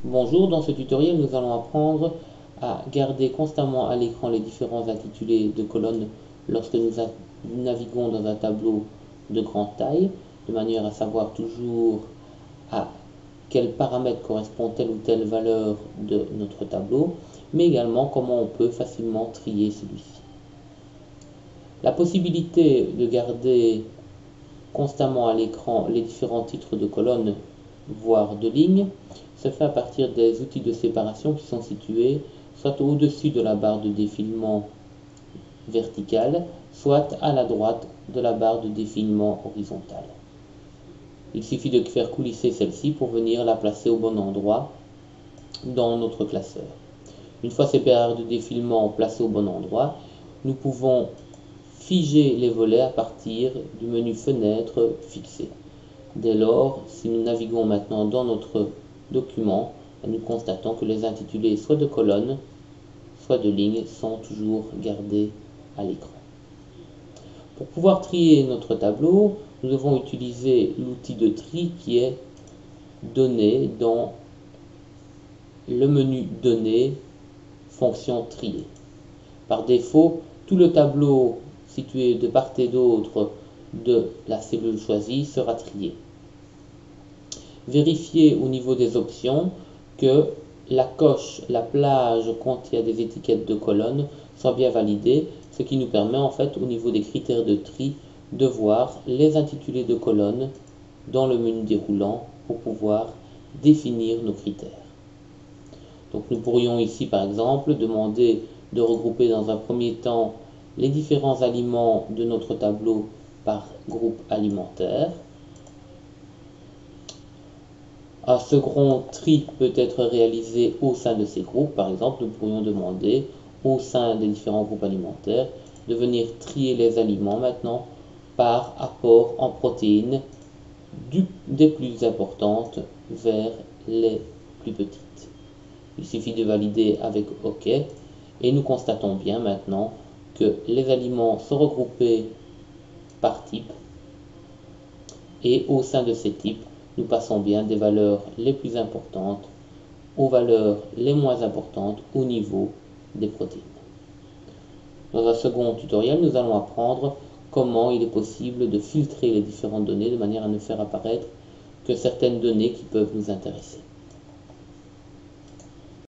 Bonjour, dans ce tutoriel nous allons apprendre à garder constamment à l'écran les différents intitulés de colonnes lorsque nous naviguons dans un tableau de grande taille, de manière à savoir toujours à quels paramètres correspond telle ou telle valeur de notre tableau, mais également comment on peut facilement trier celui-ci. La possibilité de garder constamment à l'écran les différents titres de colonnes, voire de lignes, se fait à partir des outils de séparation qui sont situés soit au-dessus de la barre de défilement verticale, soit à la droite de la barre de défilement horizontale. Il suffit de faire coulisser celle-ci pour venir la placer au bon endroit dans notre classeur. Une fois ces barres de défilement placées au bon endroit, nous pouvons figer les volets à partir du menu Fenêtre fixé. Dès lors, si nous naviguons maintenant dans notre document, nous constatons que les intitulés soit de colonnes, soit de lignes sont toujours gardés à l'écran. Pour pouvoir trier notre tableau, nous devons utiliser l'outil de tri qui est donné dans le menu Données, fonction trier. Par défaut, tout le tableau situé de part et d'autre de la cellule choisie sera trié. Vérifiez au niveau des options que la coche, la plage contient des étiquettes de colonnes soit bien validée, ce qui nous permet en fait au niveau des critères de tri de voir les intitulés de colonnes dans le menu déroulant pour pouvoir définir nos critères. Donc nous pourrions ici par exemple demander de regrouper dans un premier temps les différents aliments de notre tableau par groupe alimentaire. Un second tri peut être réalisé au sein de ces groupes. Par exemple, nous pourrions demander au sein des différents groupes alimentaires de venir trier les aliments maintenant par apport en protéines des plus importantes vers les plus petites. Il suffit de valider avec OK et nous constatons bien maintenant que les aliments sont regroupés par type et au sein de ces types, nous passons bien des valeurs les plus importantes aux valeurs les moins importantes au niveau des protéines. Dans un second tutoriel, nous allons apprendre comment il est possible de filtrer les différentes données de manière à ne faire apparaître que certaines données qui peuvent nous intéresser.